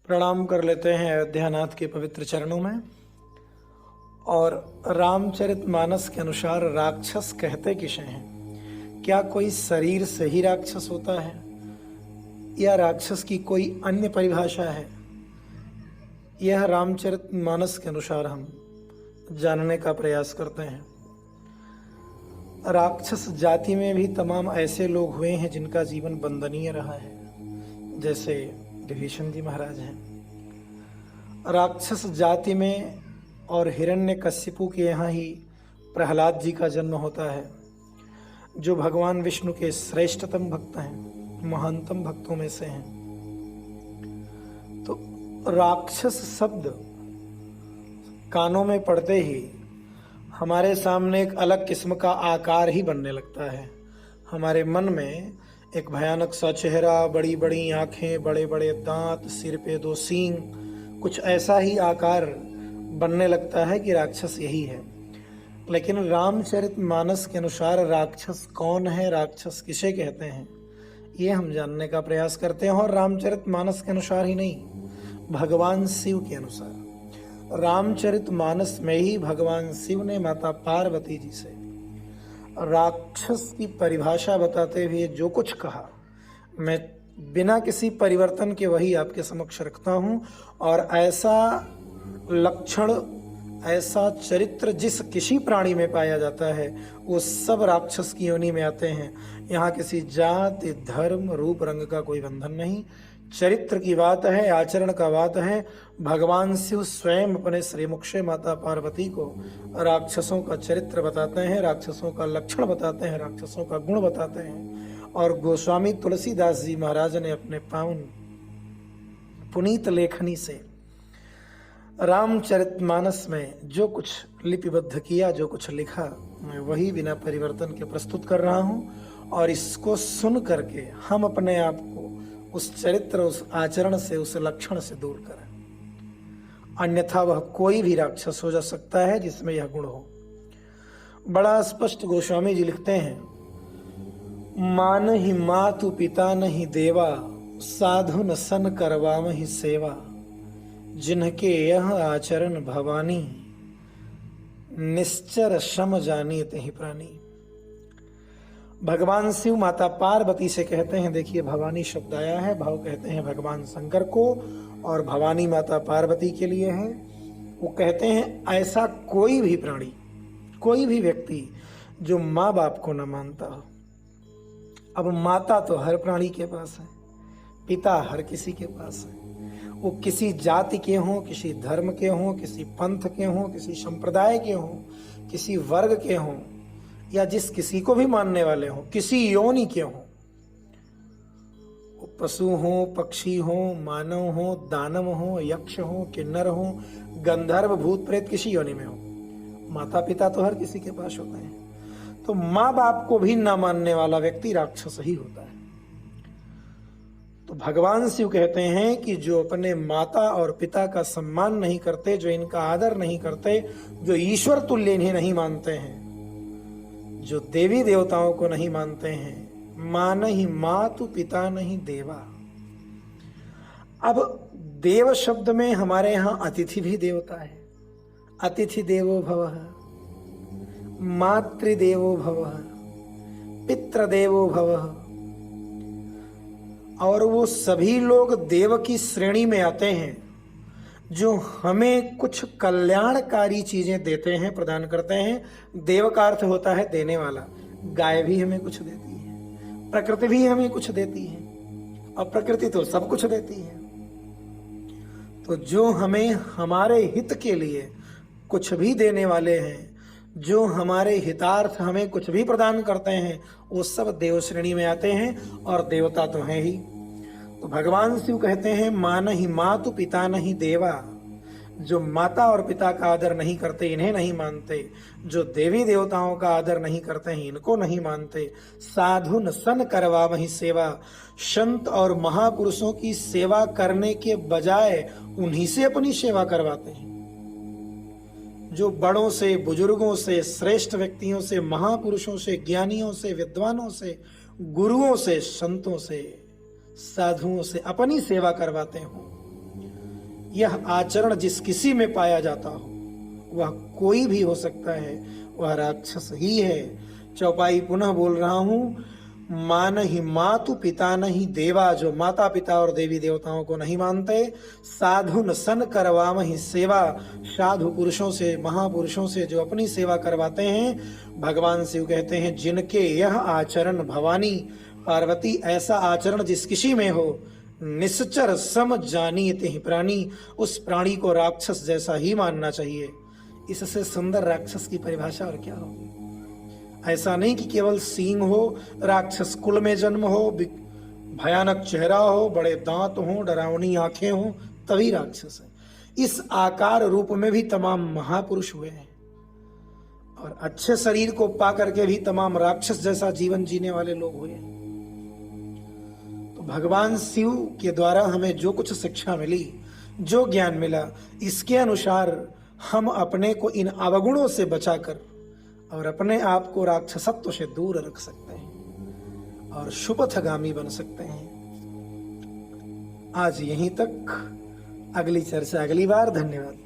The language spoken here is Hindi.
प्रणाम कर लेते हैं अयोध्यानाथ के पवित्र चरणों में। और रामचरितमानस के अनुसार राक्षस कहते किसे हैं? क्या कोई शरीर से ही राक्षस होता है या राक्षस की कोई अन्य परिभाषा है? यह रामचरितमानस के अनुसार हम जानने का प्रयास करते हैं। राक्षस जाति में भी तमाम ऐसे लोग हुए हैं जिनका जीवन बंदनीय रहा है, जैसे विभीषण जी महाराज हैं। राक्षस जाति में और हिरण्यकश्यपु के यहाँ ही प्रहलाद जी का जन्म होता है, जो भगवान विष्णु के श्रेष्ठतम भक्त हैं, महानतम भक्तों में से हैं। तो राक्षस शब्द कानों में पड़ते ही हमारे सामने एक अलग किस्म का आकार ही बनने लगता है। हमारे मन में एक भयानक सा चेहरा, बड़ी बड़ी आंखें, बड़े बड़े दांत, सिर पे 2 सींग, कुछ ऐसा ही आकार बनने लगता है कि राक्षस यही है। लेकिन रामचरितमानस के अनुसार राक्षस कौन है, राक्षस किसे कहते हैं, ये हम जानने का प्रयास करते हैं। और रामचरितमानस के अनुसार ही नहीं, भगवान शिव के अनुसार। रामचरितमानस में ही भगवान शिव ने माता पार्वती जी से राक्षस की परिभाषा बताते हुए जो कुछ कहा, मैं बिना किसी परिवर्तन के वही आपके समक्ष रखता हूं। और ऐसा लक्षण, ऐसा चरित्र जिस किसी प्राणी में पाया जाता है, वो सब राक्षस की योनि में आते हैं। यहाँ किसी जाति, धर्म, रूप, रंग का कोई बंधन नहीं। चरित्र की बात है, आचरण का बात है। भगवान शिव स्वयं अपने श्रीमुख से माता पार्वती को राक्षसों का चरित्र बताते हैं, राक्षसों का लक्षण बताते हैं, राक्षसों का गुण बताते हैं। और गोस्वामी तुलसीदास जी महाराज ने अपने पावन पुनीत लेखनी से रामचरितमानस में जो कुछ लिपिबद्ध किया, जो कुछ लिखा, मैं वही बिना परिवर्तन के प्रस्तुत कर रहा हूँ। और इसको सुन करके हम अपने आप को उस चरित्र, उस आचरण से, उस लक्षण से दूर करें। अन्यथा वह कोई भी राक्षस हो जा सकता है जिसमें यह गुण हो। बड़ा स्पष्ट गोस्वामी जी लिखते हैं, मान ही मातु पिता नहीं देवा, साधु न सन करवाम ही सेवा, जिनके यह आचरण भवानी, निश्चर श्रम जानी तहि प्राणी। भगवान शिव माता पार्वती से कहते हैं, देखिए भवानी शब्द आया है, भाव कहते हैं भगवान शंकर को और भवानी माता पार्वती के लिए है। वो कहते हैं ऐसा कोई भी प्राणी, कोई भी व्यक्ति जो माँ बाप को न मानता हो। अब माता तो हर प्राणी के पास है, पिता हर किसी के पास है। वो किसी जाति के हों, किसी धर्म के हों, किसी पंथ के हों, किसी संप्रदाय के हों, किसी वर्ग के हों, या जिस किसी को भी मानने वाले हों, किसी योनि के हों, पशु हों, पक्षी हों, मानव हों, दानव हों, यक्ष हों, किन्नर हों, गंधर्व, भूत प्रेत, किसी योनि में हो, माता पिता तो हर किसी के पास होते हैं। तो माँ बाप को भी ना मानने वाला व्यक्ति राक्षस ही होता है। तो भगवान शिव कहते हैं कि जो अपने माता और पिता का सम्मान नहीं करते, जो इनका आदर नहीं करते, जो ईश्वर तुल्य इन्हें नहीं मानते हैं, जो देवी देवताओं को नहीं मानते हैं, मान ही मातु पिता नहीं देवा। अब देव शब्द में हमारे यहां अतिथि भी देवता है। अतिथि देवो भवः, मातृदेवो भवः, पितृदेवो भवः। और वो सभी लोग देव की श्रेणी में आते हैं, जो हमें कुछ कल्याणकारी चीजें देते हैं, प्रदान करते हैं। देव का अर्थ होता है देने वाला। गाय भी हमें कुछ देती है, प्रकृति भी हमें कुछ देती है, और प्रकृति तो सब कुछ देती है। तो जो हमें हमारे हित के लिए कुछ भी देने वाले हैं, जो हमारे हितार्थ हमें कुछ भी प्रदान करते हैं, वो सब देव श्रेणी में आते हैं, और देवता तो हैं ही। तो भगवान शिव कहते हैं, मान ही मातु पिता नहीं देवा। जो माता और पिता का आदर नहीं करते, इन्हें नहीं मानते, जो देवी देवताओं का आदर नहीं करते हैं, इनको नहीं मानते, साधु न सन करवा वही सेवा। संत और महापुरुषों की सेवा करने के बजाय उन्हीं से अपनी सेवा करवाते हैं। जो बड़ों से, बुजुर्गों से, श्रेष्ठ व्यक्तियों से, महापुरुषों से, ज्ञानियों से, विद्वानों से, गुरुओं से, संतों से, साधुओं से अपनी सेवा करवाते हो, यह आचरण जिस किसी में पाया जाता हो, वह कोई भी हो सकता है, वह राक्षस ही है। चौपाई पुनः बोल रहा हूं। मान ही मातु पिता नहीं देवा, जो माता पिता और देवी देवताओं को नहीं मानते। साधु न सन करवाम ही सेवा, साधु पुरुषों से, महापुरुषों से जो अपनी सेवा करवाते हैं। भगवान शिव कहते हैं जिनके यह आचरण भवानी पार्वती, ऐसा आचरण जिस किसी में हो, निश्चर सम जानी ते प्राणी, उस प्राणी को राक्षस जैसा ही मानना चाहिए। इससे सुंदर राक्षस की परिभाषा और क्या हो। ऐसा नहीं कि केवल सींग हो, राक्षस कुल में जन्म हो, भयानक चेहरा हो, बड़े दांत हो, डरावनी आंखें हो, तभी राक्षस है। इस आकार रूप में भी तमाम महापुरुष हुए हैं, और अच्छे शरीर को पा करके भी तमाम राक्षस जैसा जीवन जीने वाले लोग हुए हैं। तो भगवान शिव के द्वारा हमें जो कुछ शिक्षा मिली, जो ज्ञान मिला, इसके अनुसार हम अपने को इन अवगुणों से बचाकर और अपने आप को राक्षसत्व से दूर रख सकते हैं और शुभथगामी बन सकते हैं। आज यहीं तक, अगली चर्चा अगली बार। धन्यवाद।